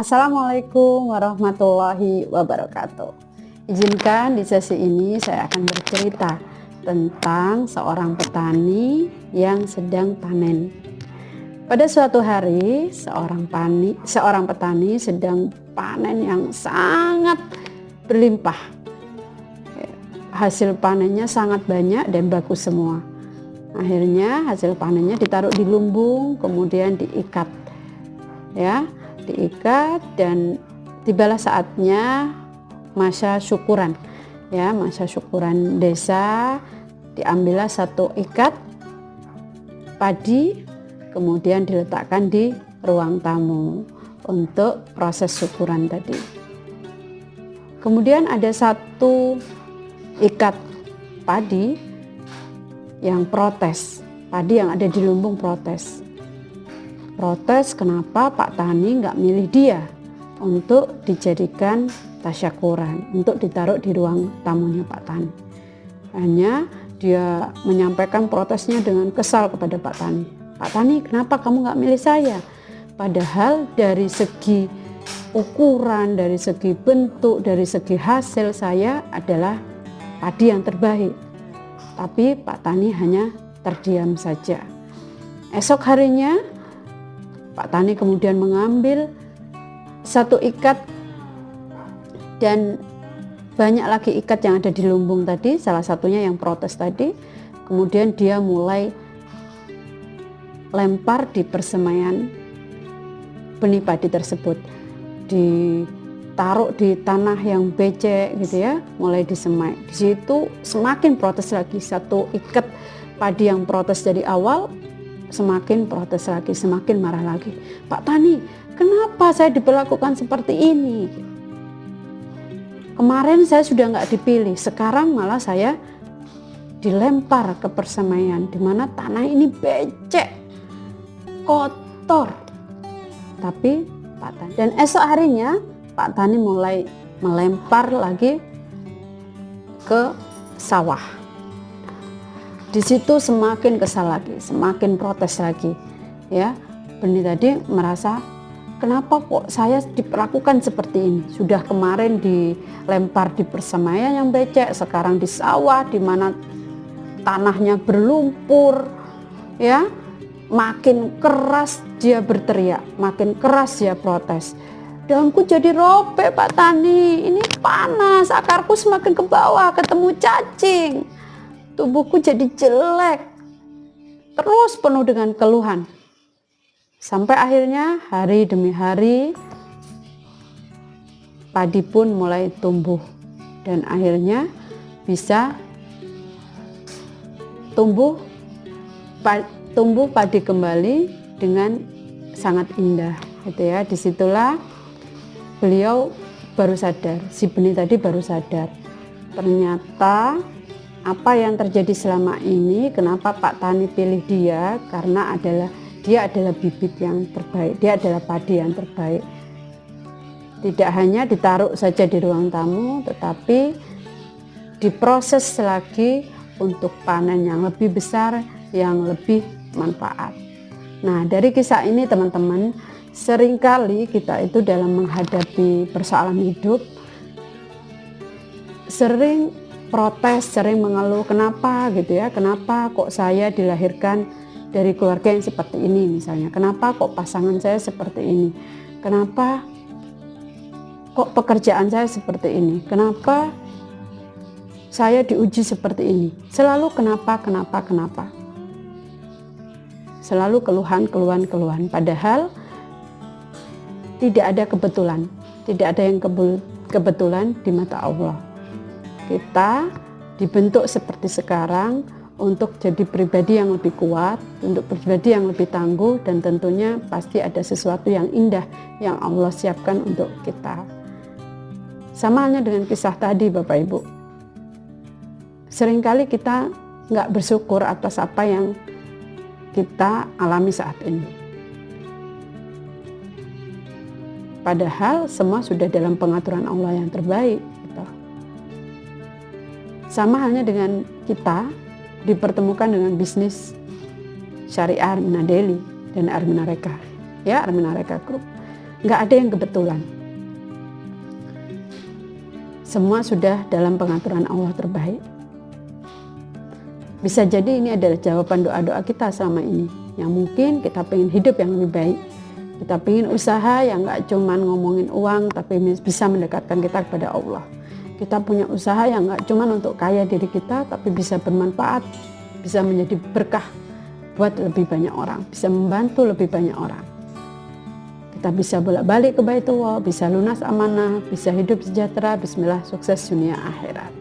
Assalamualaikum warahmatullahi wabarakatuh. Izinkan di sesi ini saya akan bercerita tentang seorang petani yang sedang panen. Pada suatu hari, seorang petani sedang panen yang sangat berlimpah. Hasil panennya sangat banyak dan bagus semua. Akhirnya hasil panennya ditaruh di lumbung, kemudian diikat. Diikat dan tibalah saatnya masa syukuran. Masa syukuran desa, diambillah satu ikat padi, kemudian diletakkan di ruang tamu untuk proses syukuran tadi. Kemudian ada satu ikat padi yang protes, padi yang ada di lumbung protes, kenapa Pak Tani nggak milih dia untuk dijadikan tasyakuran, untuk ditaruh di ruang tamunya Pak Tani. Hanya dia menyampaikan protesnya dengan kesal kepada Pak Tani. Pak Tani, kenapa kamu nggak milih saya? Padahal dari segi ukuran, dari segi bentuk, dari segi hasil saya adalah padi yang terbaik. Tapi Pak Tani hanya terdiam saja. Esok harinya Pak Tani kemudian mengambil satu ikat dan banyak lagi ikat yang ada di lumbung tadi, salah satunya yang protes tadi. Kemudian dia mulai lempar di persemaian benih padi tersebut, ditaruh di tanah yang becek gitu ya, mulai disemai. Di situ semakin protes lagi, satu ikat padi yang protes dari awal semakin protes lagi, semakin marah lagi. Pak Tani, kenapa saya diperlakukan seperti ini? Kemarin saya sudah nggak dipilih, sekarang malah saya dilempar ke persemaian di mana tanah ini becek, kotor. Tapi Pak Tani, dan esok harinya Pak Tani mulai melempar lagi ke sawah. Di situ semakin kesal lagi, semakin protes lagi. Benih tadi merasa, kenapa kok saya diperlakukan seperti ini? Sudah kemarin dilempar di persemaian yang becek, sekarang di sawah di mana tanahnya berlumpur. Makin keras dia berteriak, makin keras dia protes. Daunku jadi robek Pak Tani, ini panas, akarku semakin ke bawah, ketemu cacing. Tubuhku jadi jelek, terus penuh dengan keluhan. Sampai akhirnya hari demi hari padi pun mulai tumbuh dan akhirnya bisa tumbuh padi kembali dengan sangat indah gitu ya. Disitulah beliau baru sadar, si benih tadi baru sadar, ternyata apa yang terjadi selama ini, kenapa Pak Tani pilih dia, karena dia adalah bibit yang terbaik, dia adalah padi yang terbaik. Tidak hanya ditaruh saja di ruang tamu, tetapi diproses lagi untuk panen yang lebih besar, yang lebih manfaat. Nah, dari kisah ini teman-teman, seringkali kita itu dalam menghadapi persoalan hidup sering protes, sering mengeluh, kenapa gitu ya, kenapa kok saya dilahirkan dari keluarga yang seperti ini misalnya, kenapa kok pasangan saya seperti ini, kenapa kok pekerjaan saya seperti ini, kenapa saya diuji seperti ini, selalu kenapa, selalu keluhan, padahal tidak ada kebetulan, tidak ada yang kebetulan di mata Allah. Kita dibentuk seperti sekarang untuk jadi pribadi yang lebih kuat, untuk pribadi yang lebih tangguh, dan tentunya pasti ada sesuatu yang indah yang Allah siapkan untuk kita. Sama halnya dengan kisah tadi Bapak Ibu. Seringkali kita nggak bersyukur atas apa yang kita alami saat ini. Padahal semua sudah dalam pengaturan Allah yang terbaik. Sama halnya dengan kita dipertemukan dengan bisnis syariah Armina Daily dan Armina Reka, Armina Reka Group. nggak ada yang kebetulan. Semua sudah dalam pengaturan Allah terbaik. Bisa jadi ini adalah jawaban doa-doa kita selama ini, yang mungkin kita pengen hidup yang lebih baik. Kita pengen usaha yang nggak cuman ngomongin uang, tapi bisa mendekatkan kita kepada Allah. Kita punya usaha yang nggak cuman untuk kaya diri kita, tapi bisa bermanfaat, bisa menjadi berkah buat lebih banyak orang, bisa membantu lebih banyak orang. Kita bisa bolak-balik ke Baitullah, bisa lunas amanah, bisa hidup sejahtera, bismillah, sukses dunia akhirat.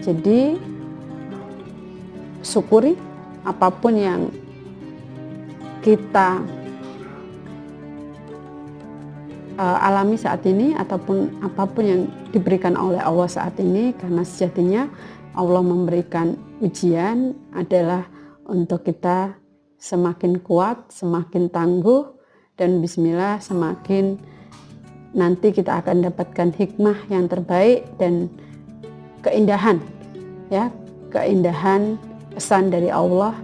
Jadi syukuri apapun yang kita alami saat ini, ataupun apapun yang diberikan oleh Allah saat ini, karena sejatinya Allah memberikan ujian adalah untuk kita semakin kuat, semakin tangguh, dan bismillah semakin nanti kita akan dapatkan hikmah yang terbaik dan keindahan, ya, keindahan pesan dari Allah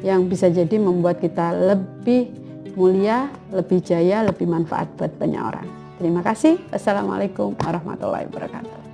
yang bisa jadi membuat kita lebih mulia, lebih jaya, lebih manfaat buat banyak orang. Terima kasih. Wassalamualaikum warahmatullahi wabarakatuh.